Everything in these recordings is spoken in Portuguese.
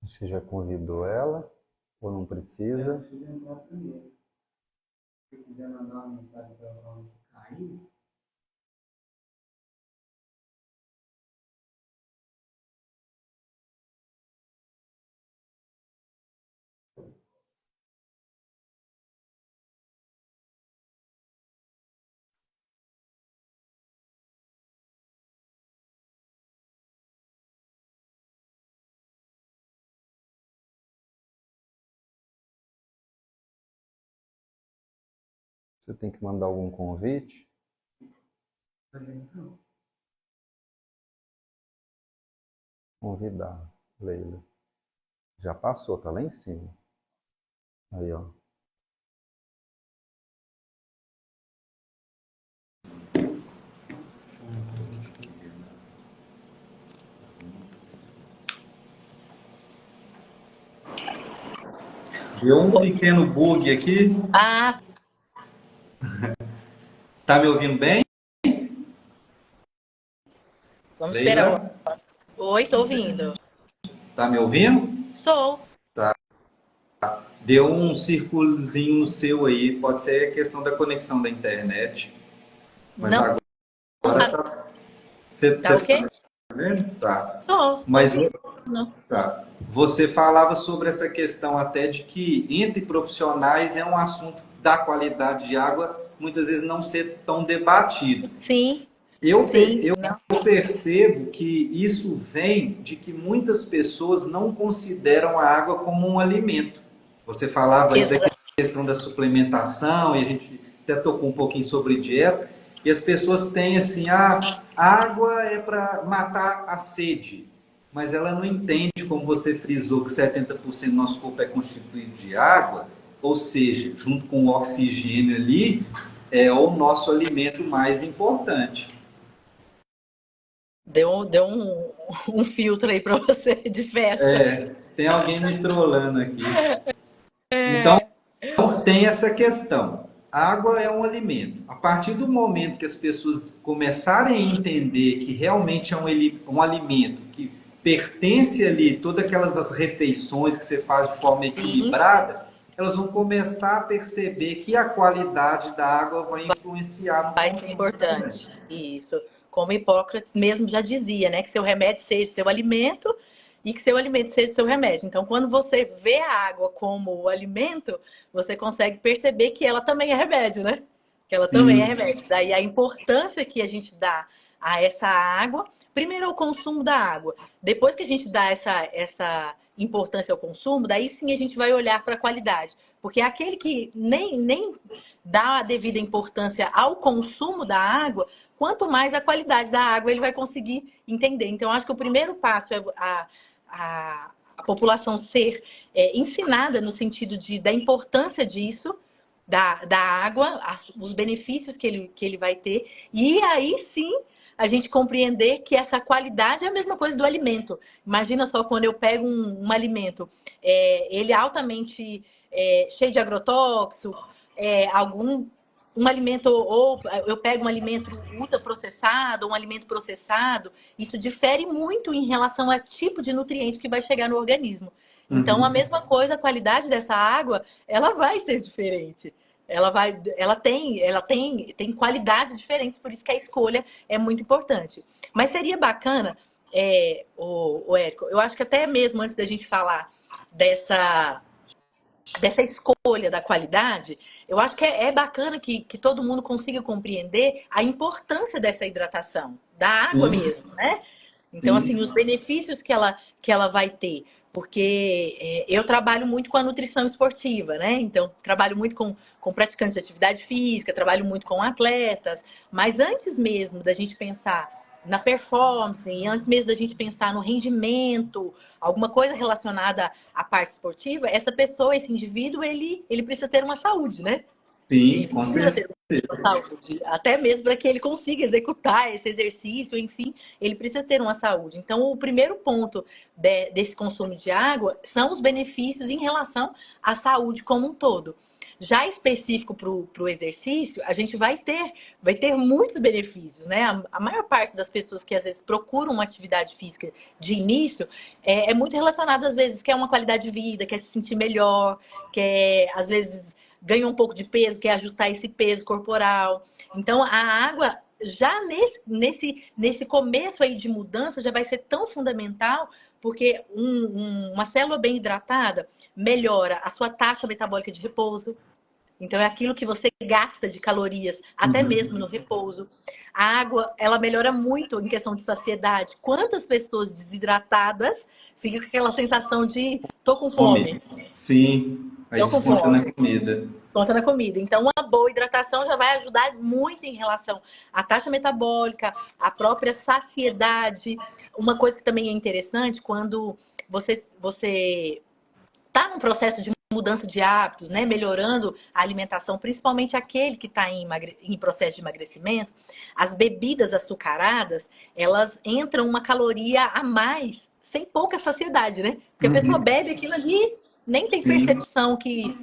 Você já convidou ela ou não Eu precisa? preciso entrar primeiro. Se quiser mandar uma mensagem para ela falando que caiu, Você tem que mandar algum convite? também não. Convidar, Leila. Já passou, tá lá em cima. Aí, ó. Deu um pequeno bug aqui. Ah, Tá me ouvindo bem, vamos esperar. Leila? Oi, tô ouvindo. Tá me ouvindo? Estou. Deu um círculozinho no seu aí. Pode ser a questão da conexão da internet. Mas Não, agora tá, tá. Você tá tá ok? vendo? Tá. Tô Mas ouvindo. Não. tá. Você falava sobre essa questão até de que entre profissionais é um assunto da qualidade de água muitas vezes não ser tão debatido. Sim, Eu, sim, eu não. percebo que isso vem de que muitas pessoas não consideram a água como um alimento. Você falava aí da Exa- questão da suplementação, e a gente até tocou um pouquinho sobre dieta, e as pessoas têm assim, a água é para matar a sede, mas ela não entende, como você frisou, que 70% do nosso corpo é constituído de água, ou seja, junto com o oxigênio ali, é o nosso alimento mais importante. deu um filtro aí pra você de festa. É, tem alguém me trollando aqui. Então, tem essa questão. A água é um alimento. A partir do momento que as pessoas começarem a entender que realmente é um alimento que pertence ali todas aquelas as refeições que você faz de forma Sim, equilibrada, elas vão começar a perceber que a qualidade da água vai influenciar no vai ser consumo também. importante. Isso. Como Hipócrates mesmo já dizia, né? Que seu remédio seja seu alimento e que seu alimento seja seu remédio. Então, quando você vê a água como o alimento, você consegue perceber que ela também é remédio, né? Que ela também é Sim, remédio. Daí a importância que a gente dá a essa água, primeiro ao consumo da água. Depois que a gente dá essa importância ao consumo, daí sim a gente vai olhar para a qualidade. Porque aquele que nem dá a devida importância ao consumo da água, quanto mais a qualidade da água ele vai conseguir entender. Então, acho que o primeiro passo é a população ser ensinada no sentido da importância disso, da água, os benefícios que ele vai ter, e aí sim a gente compreender que essa qualidade é a mesma coisa do alimento. Imagina só quando eu pego um alimento, ele é altamente cheio de agrotóxico, algum um alimento, ou eu pego um alimento ultraprocessado, um alimento processado, isso difere muito em relação ao tipo de nutriente que vai chegar no organismo. Então, a uhum. mesma coisa, a qualidade dessa água, ela vai ser diferente. Tem qualidades diferentes, por isso que a escolha é muito importante. Mas seria bacana, o Érico, eu acho que até mesmo antes da gente falar dessa dessa escolha da qualidade, eu acho que é bacana que todo mundo consiga compreender a importância dessa hidratação, da água Sim, mesmo, né? Então, assim, os sim. benefícios que ela vai ter. Porque eu trabalho muito com a nutrição esportiva, né? Então, trabalho muito com praticantes de atividade física, trabalho muito com atletas. Mas antes mesmo da gente pensar na performance, e antes mesmo da gente pensar no rendimento, alguma coisa relacionada à parte esportiva, essa pessoa, esse indivíduo, ele precisa ter uma saúde, né? Sim, Ele com precisa certeza. ter uma saúde, até mesmo para que ele consiga executar esse exercício, enfim, ele precisa ter uma saúde. Então, o primeiro ponto desse consumo de água são os benefícios em relação à saúde como um todo. Já específico para o exercício, a gente vai ter muitos benefícios, né? A maior parte das pessoas que às vezes procuram uma atividade física de início é muito relacionada, às vezes, quer uma qualidade de vida, quer se sentir melhor, quer, às vezes, ganha um pouco de peso, quer ajustar esse peso corporal. Então, a água, já nesse começo aí de mudança, já vai ser tão fundamental, porque uma célula bem hidratada melhora a sua taxa metabólica de repouso. Então, é aquilo que você gasta de calorias, até mesmo no repouso. A água, ela melhora muito em questão de saciedade. Quantas pessoas desidratadas ficam com aquela sensação de tô com fome, Sim, aí tô com desconta na fome, comida. conta na comida. Então, uma boa hidratação já vai ajudar muito em relação à taxa metabólica, à própria saciedade. Uma coisa que também é interessante, quando você está num processo de mudança de hábitos, né, melhorando a alimentação, principalmente aquele que está em processo de emagrecimento, as bebidas açucaradas, elas entram uma caloria a mais, sem pouca saciedade, né? Porque a pessoa bebe aquilo ali, nem tem Sim. percepção que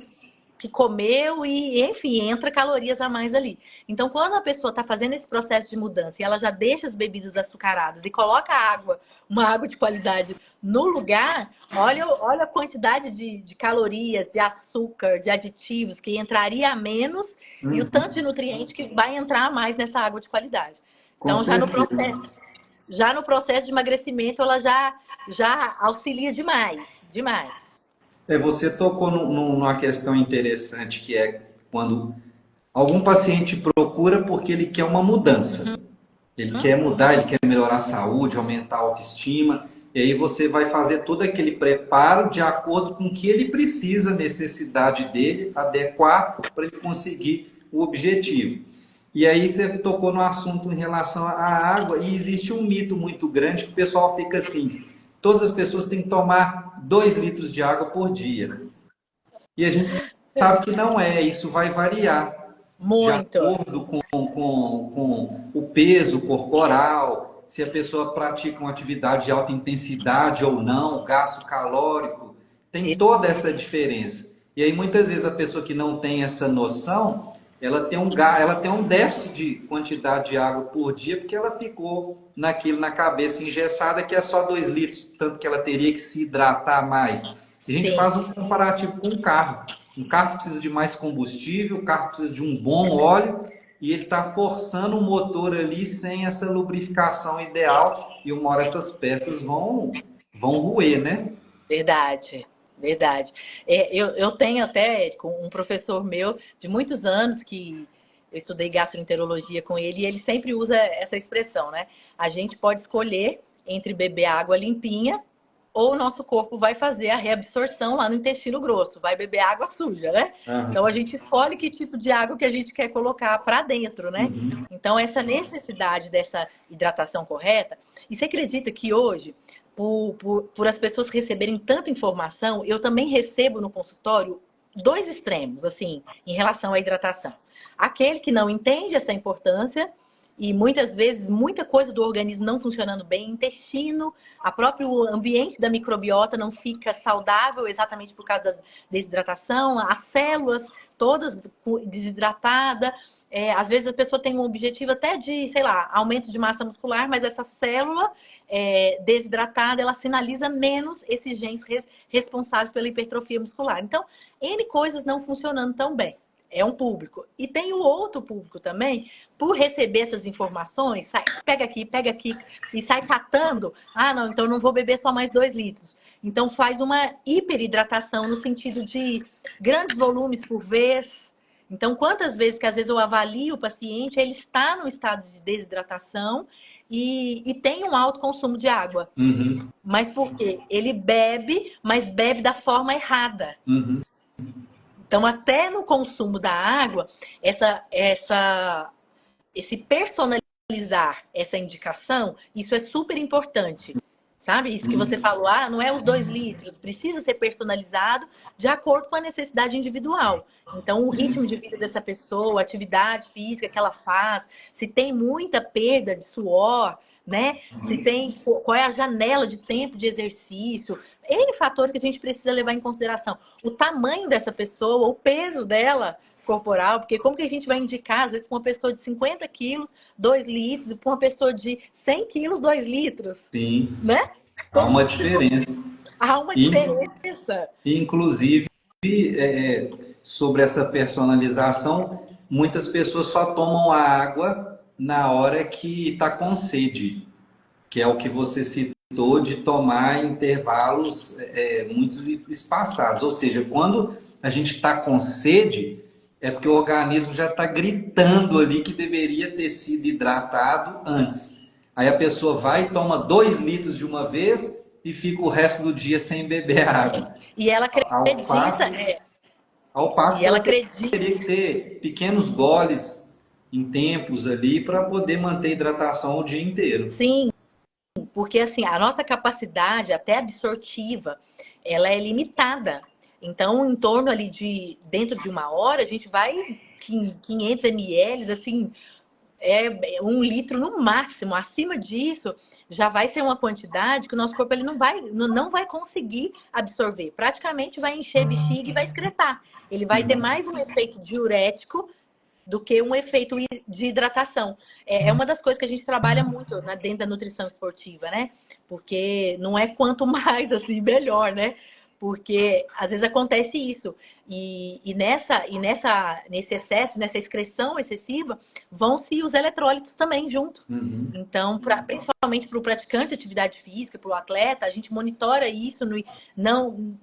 comeu e, enfim, entra calorias a mais ali. Então, quando a pessoa está fazendo esse processo de mudança e ela já deixa as bebidas açucaradas e coloca água, uma água de qualidade no lugar, olha a quantidade de calorias, de açúcar, de aditivos que entraria a menos e o tanto de nutriente que vai entrar a mais nessa água de qualidade. Com Então, certeza. já no processo de emagrecimento, ela já auxilia demais, demais. Você tocou numa questão interessante que é quando algum paciente procura porque ele quer uma mudança. Ele quer mudar, ele quer melhorar a saúde, aumentar a autoestima. E aí você vai fazer todo aquele preparo de acordo com o que ele precisa, a necessidade dele, adequar para ele conseguir o objetivo. E aí você tocou no assunto em relação à água, e existe um mito muito grande que o pessoal fica assim, todas as pessoas têm que tomar 2 litros de água por dia. E a gente sabe que não é, isso vai variar de Muito. acordo com o peso corporal, se a pessoa pratica uma atividade de alta intensidade ou não, gasto calórico, tem toda essa diferença. E aí muitas vezes a pessoa que não tem essa noção, ela tem um déficit de quantidade de água por dia, porque ela ficou naquilo na cabeça engessada que é só 2 litros, tanto que ela teria que se hidratar mais. A gente Sim. faz um comparativo com o carro. Um carro precisa de mais combustível, o carro precisa de um bom óleo e ele está forçando o motor ali sem essa lubrificação ideal e uma hora essas peças vão roer, né? Verdade, verdade. Eu tenho até com um professor meu de muitos anos que eu estudei gastroenterologia com ele e ele sempre usa essa expressão, né? A gente pode escolher entre beber água limpinha ou o nosso corpo vai fazer a reabsorção lá no intestino grosso, vai beber água suja, né? Então a gente escolhe que tipo de água que a gente quer colocar para dentro, né? Então essa necessidade dessa hidratação correta, e você acredita que hoje por as pessoas receberem tanta informação, eu também recebo no consultório dois extremos, assim, em relação à hidratação. Aquele que não entende essa importância e muitas vezes muita coisa do organismo não funcionando bem, intestino, a próprio ambiente da microbiota não fica saudável exatamente por causa da desidratação, as células todas desidratadas. Às vezes a pessoa tem um objetivo até de, sei lá, aumento de massa muscular, mas essa célula desidratada, ela sinaliza menos esses genes responsáveis pela hipertrofia muscular. Então, N coisas não funcionando tão bem. É um público. E tem o outro público também, por receber essas informações, pega aqui, e sai catando. Ah, não, então não vou beber só mais 2 litros. Então faz uma hiperidratação no sentido de grandes volumes por vez. Então, quantas vezes que às vezes eu avalio o paciente, ele está no estado de desidratação e tem um alto consumo de água. Mas por quê? Ele bebe, mas bebe da forma errada. Então, até no consumo da água, esse personalizar essa indicação, isso é super importante. Sabe? Isso que você falou, não é os 2 litros, precisa ser personalizado de acordo com a necessidade individual. Então, o ritmo de vida dessa pessoa, a atividade física que ela faz, se tem muita perda de suor, né? Se tem, qual é a janela de tempo de exercício, N fatores que a gente precisa levar em consideração. O tamanho dessa pessoa, o peso dela corporal, porque como que a gente vai indicar, às vezes, para uma pessoa de 50 quilos, 2 litros, e para uma pessoa de 100 quilos, 2 litros, Sim, né? há Como uma diferença. há uma E, diferença. inclusive, sobre essa personalização, muitas pessoas só tomam a água na hora que está com sede, que é o que você citou de tomar em intervalos muito espaçados. Ou seja, quando a gente está com sede, é porque o organismo já está gritando ali que deveria ter sido hidratado antes. Aí a pessoa vai e toma 2 litros de uma vez e fica o resto do dia sem beber água. E ela Ao acredita, passo, ao passo e que ela ela acredita, teria que ter pequenos goles em tempos ali para poder manter a hidratação o dia inteiro. sim, porque assim, a nossa capacidade até absortiva, ela é limitada. Então, em torno ali de, dentro de uma hora, a gente vai 500 ml, assim, 1 litro no máximo. Acima disso, já vai ser uma quantidade que o nosso corpo ele não vai conseguir absorver. Praticamente vai encher bexiga e vai excretar. Ele vai ter mais um efeito diurético do que um efeito de hidratação. É uma das coisas que a gente trabalha muito dentro da nutrição esportiva, né? Porque não é quanto mais, assim, melhor, né? Porque às vezes acontece isso. Nesse excesso, nessa excreção excessiva, vão-se os eletrólitos também junto. Uhum. Então, principalmente para o praticante de atividade física, para o atleta, a gente monitora isso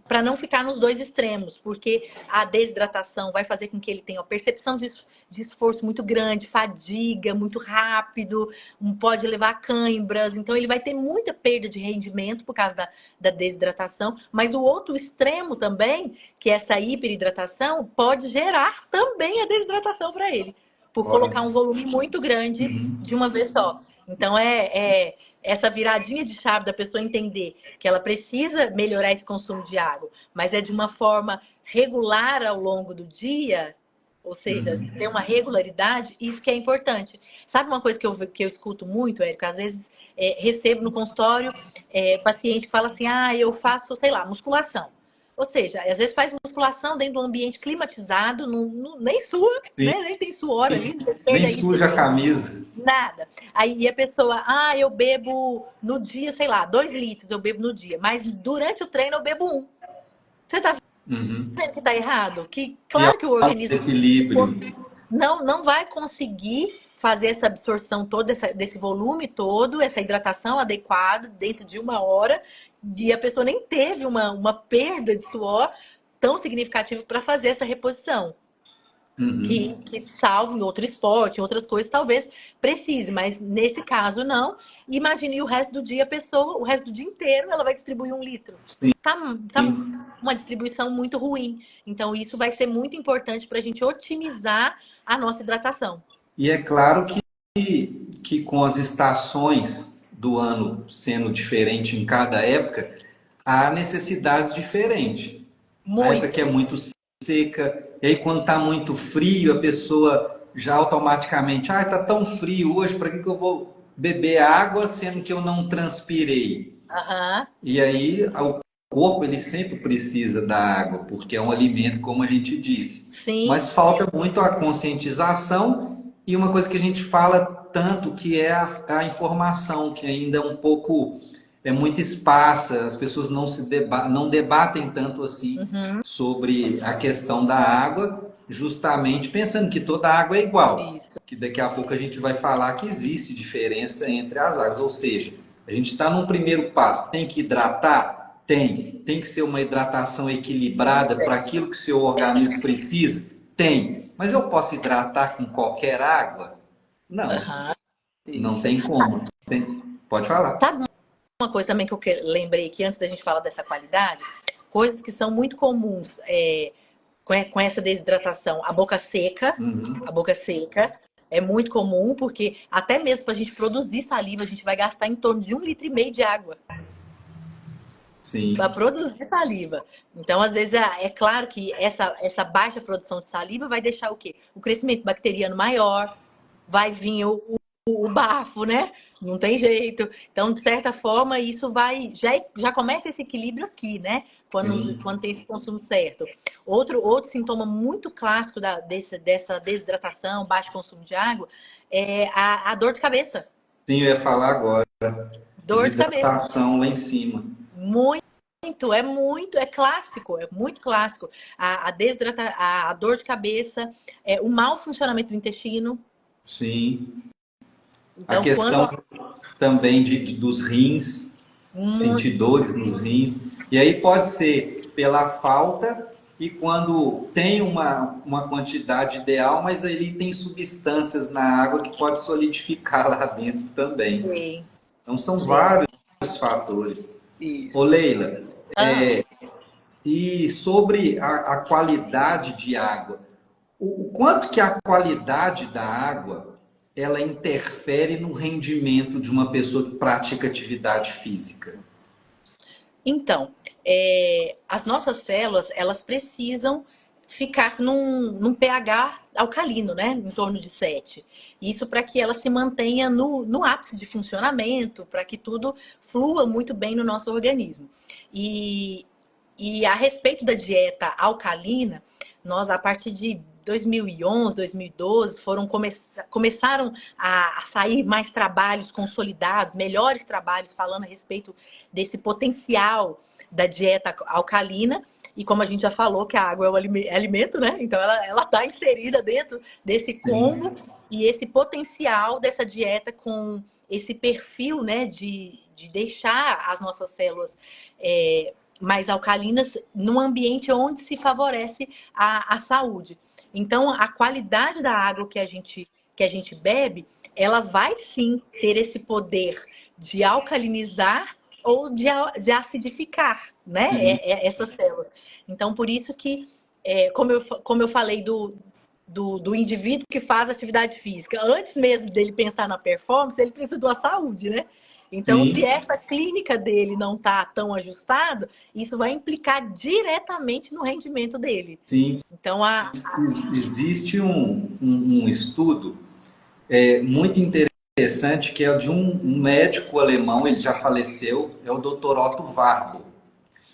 para não ficar nos dois extremos, porque a desidratação vai fazer com que ele tenha uma percepção de esforço muito grande, fadiga muito rápido, pode levar a cãibras, então ele vai ter muita perda de rendimento por causa da desidratação, mas o outro extremo também, que é essa hiperidratação, pode gerar também a desidratação para ele, por colocar um volume muito grande de uma vez só. Então essa viradinha de chave da pessoa entender que ela precisa melhorar esse consumo de água, mas é de uma forma regular ao longo do dia, ou seja, ter uma regularidade, isso que é importante. Sabe uma coisa que eu escuto muito, Érico? Às vezes recebo no consultório paciente que fala assim, eu faço, sei lá, musculação. Ou seja, às vezes faz musculação dentro de um ambiente climatizado, nem sua, Sim. né? Nem tem suor ali, não Nem perde suja a camisa. nada. Aí a pessoa, eu bebo no dia, sei lá, 2 litros eu bebo no dia, mas durante o treino eu bebo 1. Você tá vendo que tá errado? Que E é claro que o o organismo equilíbrio. não vai conseguir fazer essa absorção toda, desse volume todo, essa hidratação adequada dentro de uma hora, e a pessoa nem teve uma perda de suor tão significativa para fazer essa reposição. Que salvo em outro esporte, em outras coisas, talvez precise, mas nesse caso não. Imagine o resto do dia, o resto do dia inteiro, ela vai distribuir 1 litro. Sim. Tá uma distribuição muito ruim. Então, isso vai ser muito importante para a gente otimizar a nossa hidratação. E é claro que com as estações do ano sendo diferente em cada época, há necessidades diferentes. A época que é muito seca, e aí quando está muito frio, a pessoa já automaticamente, está tão frio hoje, para que eu vou beber água sendo que eu não transpirei? E aí o corpo ele sempre precisa da água, porque é um alimento, como a gente disse. Sim. Mas falta muito a conscientização e uma coisa que a gente fala tanto, que é a informação, que ainda é um pouco... é muito esparsa, as pessoas não debatem tanto assim sobre a questão da água, justamente pensando que toda água é igual. Isso. Que daqui a pouco a gente vai falar que existe diferença entre as águas, ou seja, a gente está num primeiro passo, tem que hidratar? Tem que ser uma hidratação equilibrada para aquilo que o seu organismo precisa? Tem. Mas eu posso hidratar com qualquer água? Não. Não tem como. Pode falar. Sabe uma coisa também que eu lembrei que antes da gente falar dessa qualidade, coisas que são muito comuns com essa desidratação, a boca seca, é muito comum, porque até mesmo para a gente produzir saliva, a gente vai gastar em torno de 1,5 litro de água. Sim. Para produzir saliva. Então, às vezes, é claro que essa baixa produção de saliva vai deixar o quê? O crescimento bacteriano maior, vai vir o bafo, né? Não tem jeito. Então, de certa forma, isso vai. Já começa esse equilíbrio aqui, né? Sim. Quando tem esse consumo certo. Outro sintoma muito clássico dessa desidratação, baixo consumo de água, é a dor de cabeça. Sim, eu ia falar agora. Dor de cabeça. Desidratação lá em cima. É clássico, é muito clássico. A dor de cabeça, o mau funcionamento do intestino. Sim. A Então, questão também dos rins, sentir muito, dores nos rins. E aí pode ser pela falta e quando tem uma quantidade ideal, mas aí tem substâncias na água que pode solidificar lá dentro também. sim, Então são sim, vários fatores. Ô isso. Leila, Ah, e sobre a qualidade de água, o quanto que a qualidade da água ela interfere no rendimento de uma pessoa que pratica atividade física? então, as nossas células, elas precisam ficar num pH alcalino, né? Em torno de 7. Isso para que ela se mantenha no ápice de funcionamento, para que tudo flua muito bem no nosso organismo. E, e a respeito da dieta alcalina, nós, a partir de 2011, 2012, começaram a sair mais trabalhos consolidados, melhores trabalhos falando a respeito desse potencial da dieta alcalina. E como a gente já falou que a água é alimento, né? Então ela está inserida dentro desse combo e esse potencial dessa dieta com esse perfil, né, de deixar as nossas células mais alcalinas num ambiente onde se favorece a saúde. Então, a qualidade da água que a gente bebe, ela vai sim ter esse poder de alcalinizar ou de acidificar, né? Essas células. Então, por isso que, como eu falei do indivíduo que faz atividade física, antes mesmo dele pensar na performance, ele precisa da saúde, né? Então, se Sim, essa clínica dele não está tão ajustada, isso vai implicar diretamente no rendimento dele. sim. Então, Existe um estudo muito interessante que é de um médico alemão, ele já faleceu, é o Dr. Otto Warburg.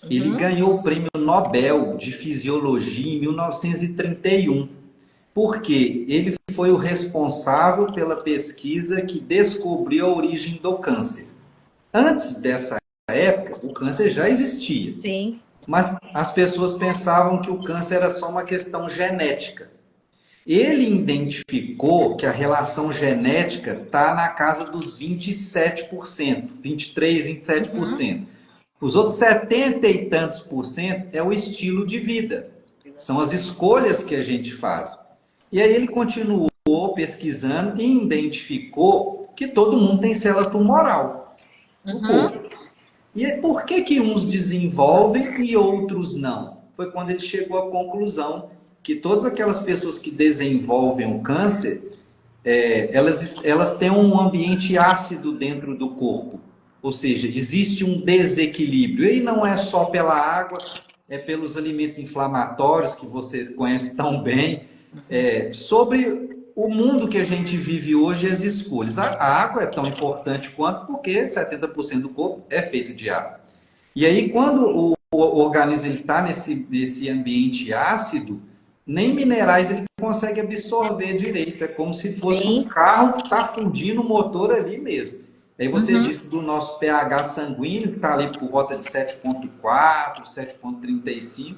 Ele uhum, ganhou o prêmio Nobel de Fisiologia em 1931, porque ele foi o responsável pela pesquisa que descobriu a origem do câncer. Antes dessa época, o câncer já existia, sim, mas as pessoas pensavam que o câncer era só uma questão genética. Ele identificou que a relação genética está na casa dos 27%, 23, uhum, 27%. Os outros 70 e tantos por cento é o estilo de vida. São as escolhas que a gente faz. E aí ele continuou pesquisando e identificou que todo mundo tem célula tumoral no uhum, corpo. E por que que uns desenvolvem e outros não? Foi quando ele chegou à conclusão que todas aquelas pessoas que desenvolvem o câncer, elas têm um ambiente ácido dentro do corpo. Ou seja, existe um desequilíbrio. E não é só pela água, é pelos alimentos inflamatórios que vocês conhecem tão bem. Sobre o mundo que a gente vive hoje e as escolhas. A água é tão importante quanto porque 70% do corpo é feito de água. E aí, quando o organismo está nesse ambiente ácido, nem minerais ele consegue absorver direito. É como se fosse um sim, carro que está fundindo o motor ali mesmo. Aí você uhum, disse do nosso pH sanguíneo, que está ali por volta de 7,4, 7,35,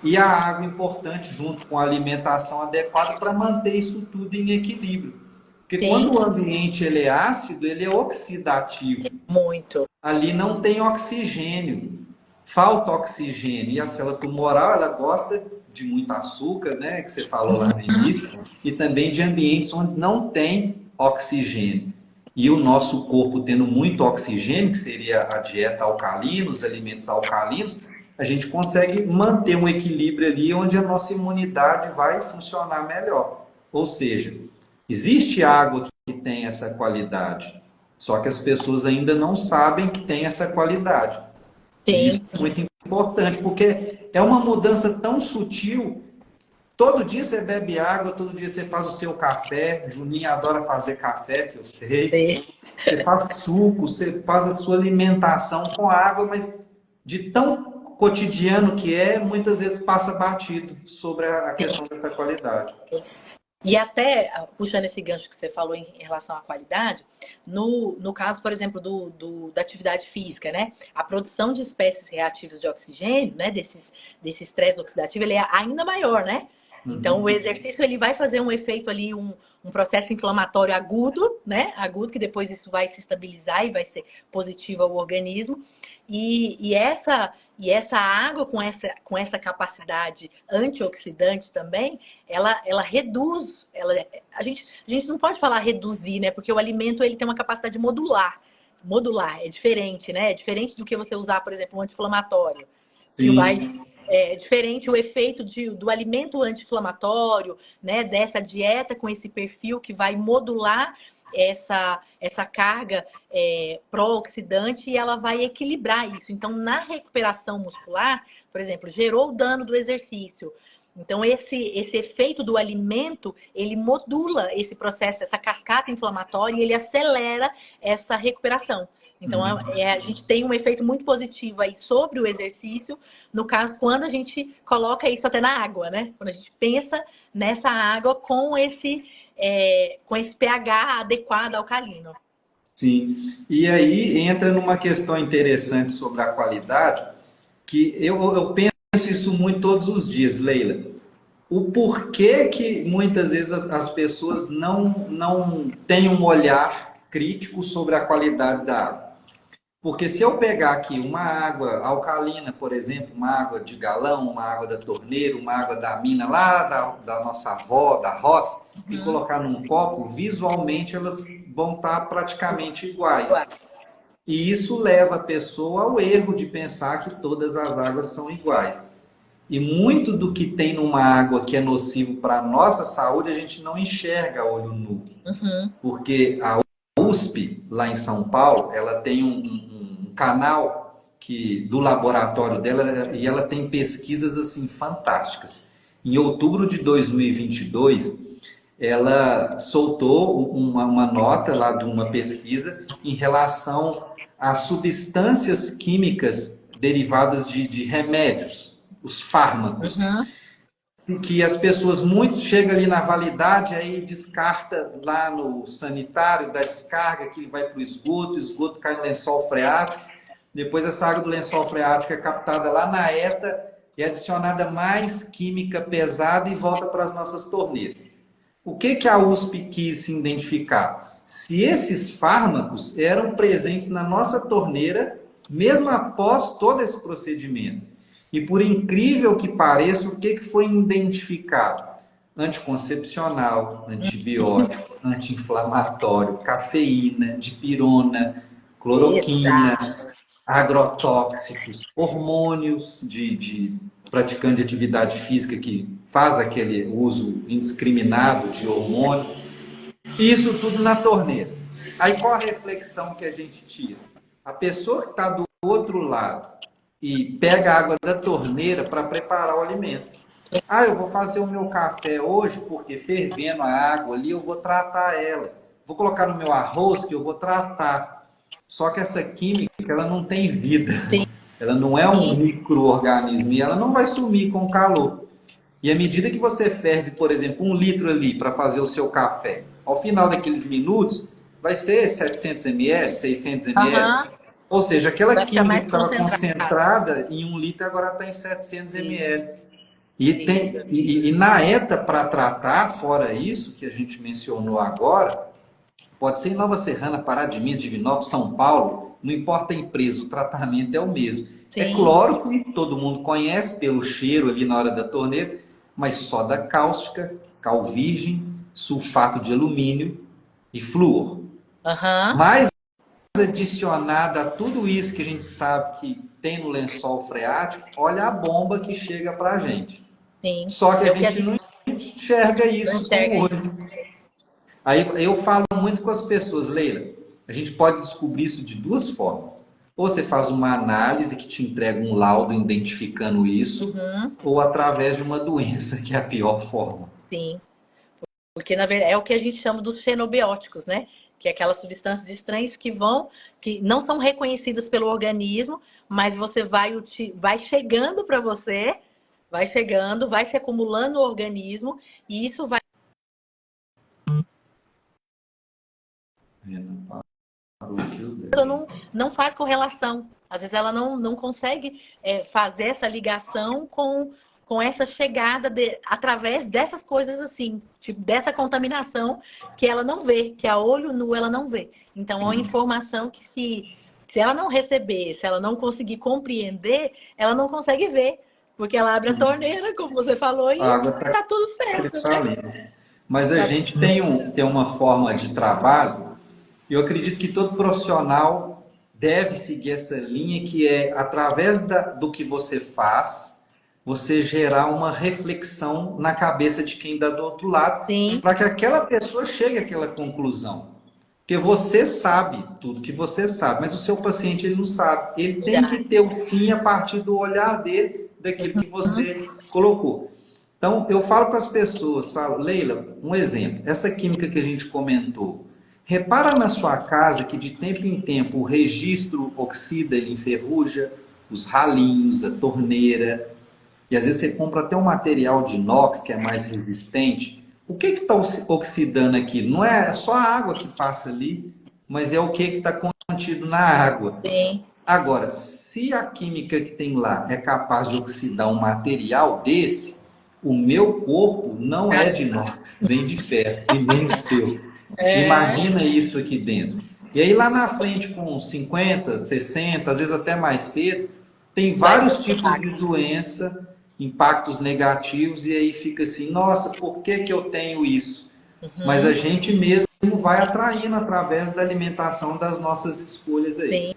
e a água importante junto com a alimentação adequada para manter isso tudo em equilíbrio. Porque sim, quando o ambiente ele é ácido, ele é oxidativo. muito. Ali não tem oxigênio, falta oxigênio. E a célula tumoral, ela gosta de muito açúcar, né, que você falou lá no início, e também de ambientes onde não tem oxigênio. E o nosso corpo tendo muito oxigênio, que seria a dieta alcalina, os alimentos alcalinos, a gente consegue manter um equilíbrio ali onde a nossa imunidade vai funcionar melhor. Ou seja, existe água que tem essa qualidade, só que as pessoas ainda não sabem que tem essa qualidade. E isso Sim, é muito importante, porque é uma mudança tão sutil Todo dia você bebe água, todo dia você faz o seu café. Juninho adora fazer café, que eu sei. Você faz suco, você faz a sua alimentação com água, mas de tão cotidiano que é, muitas vezes passa batido sobre a questão dessa qualidade. E até, puxando esse gancho que você falou em relação à qualidade, no caso, por exemplo, da atividade física, né? A produção de espécies reativas de oxigênio, né? Desse estresse oxidativo, ele é ainda maior, né? Então, o exercício, ele vai fazer um efeito ali, um processo inflamatório agudo, né? Agudo, que depois isso vai se estabilizar e vai ser positivo ao organismo. E essa água com essa capacidade antioxidante também, ela reduz, a gente não pode falar reduzir, né? Porque o alimento ele tem uma capacidade modular. Modular, é diferente, né? É diferente do que você usar, por exemplo, um anti-inflamatório. Que vai, é diferente o efeito do alimento anti-inflamatório, né? Dessa dieta com esse perfil que vai modular essa carga pró-oxidante e ela vai equilibrar isso. Então, na recuperação muscular, por exemplo, gerou o dano do exercício. Então, esse efeito do alimento, ele modula esse processo, essa cascata inflamatória e ele acelera essa recuperação. Então, a gente tem um efeito muito positivo aí sobre o exercício, no caso, quando a gente coloca isso até na água, né? Quando a gente pensa nessa água com esse pH adequado alcalino. Sim. E aí entra numa questão interessante sobre a qualidade, que eu penso isso muito todos os dias, Leila. O porquê que muitas vezes as pessoas não têm um olhar crítico sobre a qualidade da água. Porque se eu pegar aqui uma água alcalina, por exemplo, uma água de galão, uma água da torneira, uma água da mina lá da nossa avó, da roça, e colocar num copo, visualmente elas vão estar praticamente iguais. E isso leva a pessoa ao erro de pensar que todas as águas são iguais. E muito do que tem numa água que é nocivo para a nossa saúde, a gente não enxerga a olho nu. Porque a USP, lá em São Paulo, ela tem um canal do laboratório dela e ela tem pesquisas assim fantásticas. Em outubro de 2022, ela soltou uma nota lá de uma pesquisa em relação a substâncias químicas derivadas de remédios, os fármacos. Que as pessoas muito chegam ali na validade, aí descarta lá no sanitário, da descarga, que vai para o esgoto cai no lençol freático, depois essa água do lençol freático é captada lá na ETA e adicionada mais química pesada e volta para as nossas torneiras. O que a USP quis se identificar? Se esses fármacos eram presentes na nossa torneira, mesmo após todo esse procedimento. E por incrível que pareça, o que foi identificado? Anticoncepcional, antibiótico, anti-inflamatório, cafeína, dipirona, cloroquina, agrotóxicos, hormônios de praticante de atividade física que faz aquele uso indiscriminado de hormônio. Isso tudo na torneira. Aí qual a reflexão que a gente tira? A pessoa que está do outro lado e pega a água da torneira para preparar o alimento. Eu vou fazer o meu café hoje porque fervendo a água ali eu vou tratar ela. Vou colocar no meu arroz que eu vou tratar. Só que essa química, ela não tem vida. Sim. Ela não é um micro-organismo e ela não vai sumir com o calor. E à medida que você ferve, por exemplo, 1 litro ali para fazer o seu café, ao final daqueles minutos, vai ser 700 ml, 600 ml. Ou seja, aquela química que estava concentrada em 1 litro agora está em 700 ml. E na ETA, para tratar, fora isso que a gente mencionou agora, pode ser em Nova Serrana, Pará de Minas, Divinópolis, São Paulo, não importa a empresa, o tratamento é o mesmo. Sim. É claro que todo mundo conhece pelo cheiro ali na hora da torneira, mas soda cáustica, cal virgem, sulfato de alumínio e flúor. Mas adicionada a tudo isso que a gente sabe que tem no lençol freático, olha a bomba que chega para a gente. Sim. Só que a gente não enxerga isso com o olho. Aí eu falo muito com as pessoas, Leila, a gente pode descobrir isso de 2 formas. ou você faz uma análise que te entrega um laudo identificando isso, Uhum, ou através de uma doença, que é a pior forma. sim. Porque, na verdade, é o que a gente chama dos xenobióticos, né? Que é aquelas substâncias estranhas que não são reconhecidas pelo organismo, mas você vai chegando para você, vai chegando, vai se acumulando no organismo, e isso vai. Parou aqui o Ela desenho. não faz correlação. Às vezes ela não consegue fazer essa ligação com essa chegada através dessas coisas assim, tipo, dessa contaminação que ela não vê, que a olho nu ela não vê. Então é uma informação que se ela não receber, se ela não conseguir compreender, ela não consegue ver. Porque ela abre a torneira, como você falou, A e água está tá tudo certo, né? cristalina. Mas a Tá- gente tem uma forma de trabalho, e eu acredito que todo profissional deve seguir essa linha, que é, através do que você faz, você gerar uma reflexão na cabeça de quem está do outro lado, Sim, para que aquela pessoa chegue àquela conclusão. Porque você sabe tudo que você sabe, mas o seu paciente ele não sabe. Ele tem que ter verdade. o sim a partir do olhar dele, daquilo que Uhum. você colocou. Então, eu falo com as pessoas, falo, Leila, um exemplo, essa química que a gente comentou, repara na sua casa que de tempo em tempo o registro oxida, ele enferruja, os ralinhos, a torneira, e às vezes você compra até um material de inox que é mais resistente. O que está oxidando aqui? Não é só a água que passa ali, mas é o que está contido na água. Sim. Agora, se a química que tem lá é capaz de oxidar um material desse, o meu corpo não é de inox, nem de ferro, e nem o seu. É. Imagina isso aqui dentro. E aí lá na frente, com 50, 60, às vezes até mais cedo, tem Vai ter vários tipos de impacto. doença, impactos negativos, e aí fica assim, nossa, por que que eu tenho isso? Mas a Uhum. gente mesmo vai atraindo através da alimentação das nossas escolhas aí. Sim.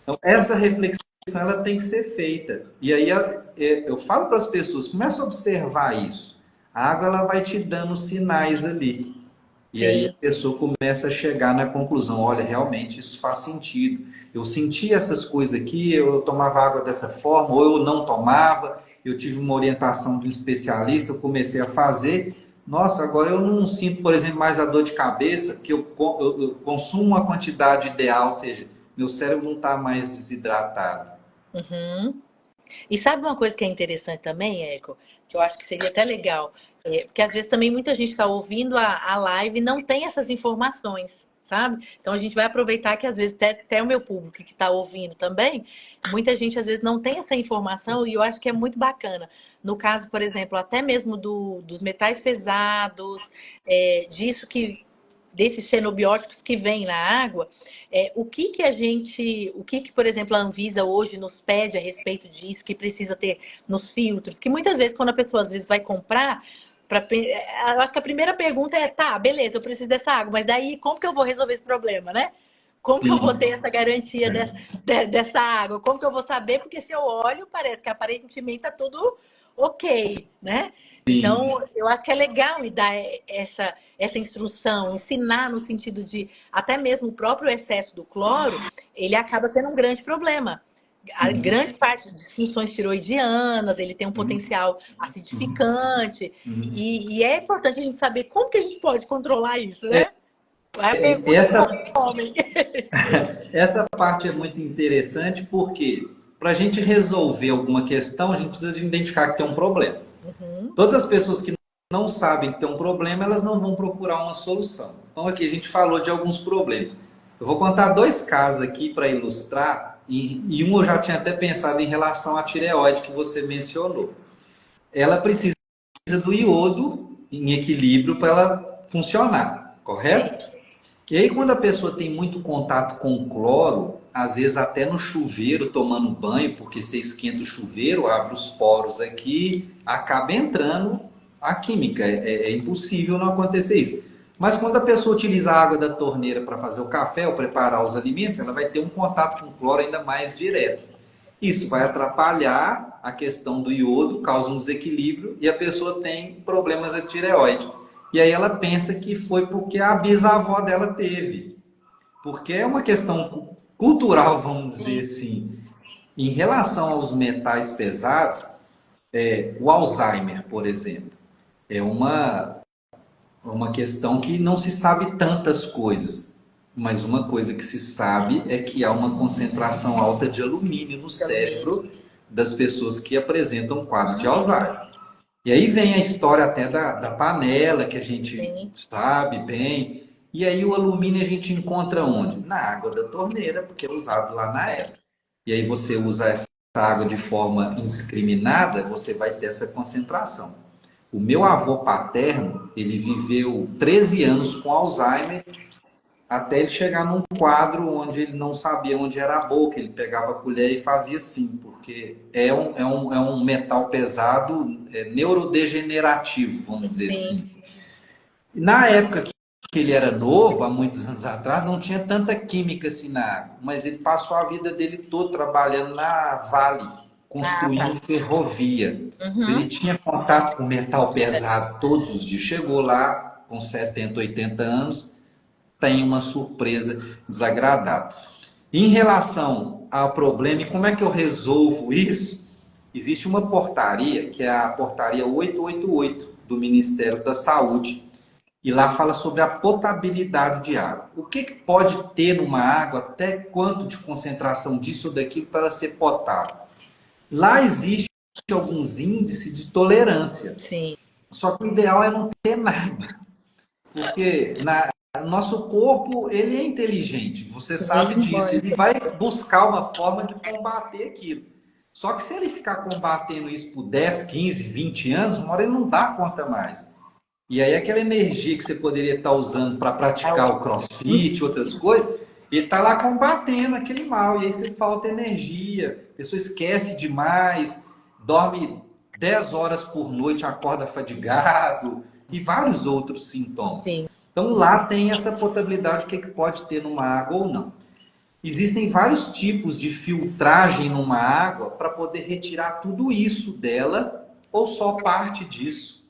Então, essa reflexão ela tem que ser feita. E aí eu falo para as pessoas, começa a observar isso. A água ela vai te dando sinais ali. E aí a Sim. pessoa começa a chegar na conclusão, olha, realmente isso faz sentido. Eu senti essas coisas aqui, eu tomava água dessa forma, ou eu não tomava, eu tive uma orientação de um especialista, eu comecei a fazer. Nossa, agora eu não sinto, por exemplo, mais a dor de cabeça, porque eu consumo uma quantidade ideal, ou seja, meu cérebro não está mais desidratado. Uhum. E sabe uma coisa que é interessante também, Érico, que eu acho que seria até legal, porque às vezes também muita gente está ouvindo a live e não tem essas informações, sabe? Então a gente vai aproveitar que às vezes até o meu público que está ouvindo também, muita gente às vezes não tem essa informação e eu acho que é muito bacana. No caso, por exemplo, até mesmo dos metais pesados, disso que desses xenobióticos que vêm na água, o que que, por exemplo, a Anvisa hoje nos pede a respeito disso, que precisa ter nos filtros, que muitas vezes, quando a pessoa às vezes vai comprar, eu acho que a primeira pergunta é, tá, beleza, eu preciso dessa água, mas daí como que eu vou resolver esse problema, né? Como que eu vou ter Sim, essa garantia é, dessa água? Como que eu vou saber? Porque se eu olho, parece que aparentemente tá tudo ok, né? Então, sim. eu acho que é legal e dar essa instrução, ensinar no sentido de até mesmo o próprio excesso do cloro, ele acaba sendo um grande problema. A Uhum, grande parte de disfunções tiroidianas, ele tem um uhum, potencial uhum, acidificante, uhum. e é importante a gente saber como que a gente pode controlar isso, né? Aí a pergunta Essa do homem. Essa parte é muito interessante porque para a gente resolver alguma questão, a gente precisa de identificar que tem um problema. Uhum, Todas as pessoas que não sabem que tem um problema, elas não vão procurar uma solução. Então aqui a gente falou de alguns problemas. Eu vou contar dois casos aqui para ilustrar, e um eu já tinha até pensado em relação à tireoide que você mencionou. Ela precisa do iodo em equilíbrio para ela funcionar, sim. correto? E aí, quando a pessoa tem muito contato com o cloro, às vezes até no chuveiro, tomando banho, porque você esquenta o chuveiro, abre os poros aqui, acaba entrando a química. É impossível não acontecer isso. Mas quando a pessoa utiliza a água da torneira para fazer o café ou preparar os alimentos, ela vai ter um contato com o cloro ainda mais direto. Isso vai atrapalhar a questão do iodo, causa um desequilíbrio e a pessoa tem problemas de tireoide. E aí ela pensa que foi porque a bisavó dela teve. Porque é uma questão cultural, vamos dizer assim, em relação aos metais pesados, o Alzheimer, por exemplo, é uma questão que não se sabe tantas coisas, mas uma coisa que se sabe é que há uma concentração alta de alumínio no cérebro das pessoas que apresentam quadro de Alzheimer. E aí vem a história até da panela, que a gente Sim. sabe bem. E aí o alumínio a gente encontra onde? Na água da torneira, porque é usado lá na época. E aí você usa essa água de forma indiscriminada, você vai ter essa concentração. O meu avô paterno, ele viveu 13 anos com Alzheimer, até ele chegar num quadro onde ele não sabia onde era a boca, ele pegava a colher e fazia assim, porque é um metal pesado, neurodegenerativo, vamos dizer Sim. assim. Na época que ele era novo, há muitos anos atrás, não tinha tanta química assim na água, mas ele passou a vida dele toda trabalhando na Vale, construindo ferrovia. Ele tinha contato com metal pesado todos os dias. Chegou lá com 70, 80 anos, tem uma surpresa desagradável. Em relação ao problema, e como é que eu resolvo isso? Existe uma portaria, que é a portaria 888 do Ministério da Saúde, e lá fala sobre a potabilidade de água. O que pode ter numa água, até quanto de concentração disso ou daquilo para ela ser potável? Lá existe alguns índices de tolerância. Sim. Só que o ideal é não ter nada. Porque nosso corpo, ele é inteligente, você sabe disso, ele vai buscar uma forma de combater aquilo. Só que se ele ficar combatendo isso por 10, 15, 20 anos, uma hora ele não dá conta mais. E aí aquela energia que você poderia estar usando para praticar o crossfit, outras coisas, ele está lá combatendo aquele mal. E aí você falta energia, a pessoa esquece demais, dorme 10 horas por noite, acorda fadigado e vários outros sintomas. Sim. Então lá tem essa potabilidade, o que pode ter numa água ou não. Existem vários tipos de filtragem numa água para poder retirar tudo isso dela ou só parte disso.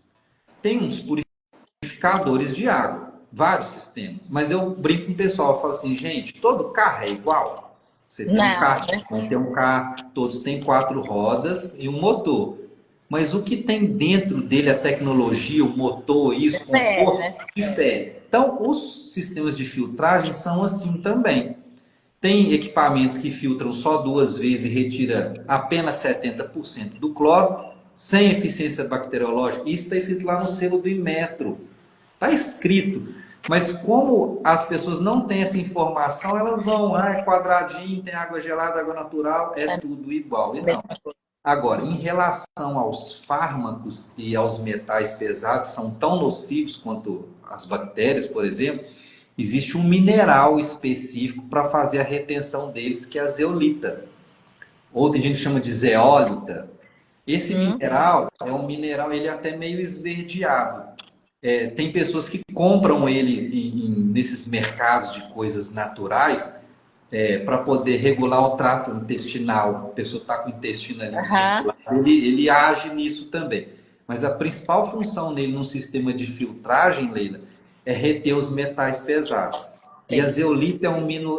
Tem uns purificadores de água, vários sistemas. Mas eu brinco com o pessoal, eu falo assim, gente, todo carro é igual. Você tem um carro, tem um carro, todos têm 4 rodas e um motor. Mas o que tem dentro dele, a tecnologia, o motor, isso, conforto, difere. Então, os sistemas de filtragem são assim também. Tem equipamentos que filtram só 2 vezes e retira apenas 70% do cloro, sem eficiência bacteriológica. Isso está escrito lá no selo do Inmetro. Está escrito. Mas como as pessoas não têm essa informação, elas vão, é quadradinho, tem água gelada, água natural, é tudo igual. E não. Agora, em relação aos fármacos e aos metais pesados, são tão nocivos quanto as bactérias, por exemplo, existe um mineral específico para fazer a retenção deles, que é a zeolita. Ou tem gente que chama de zeólita. Esse mineral é um mineral, ele é até meio esverdeado. Tem pessoas que compram ele nesses mercados de coisas naturais para poder regular o trato intestinal. A pessoa está com o intestino ali. Ele age nisso também. Mas a principal função dele num sistema de filtragem, Leila, é reter os metais pesados. E a zeolita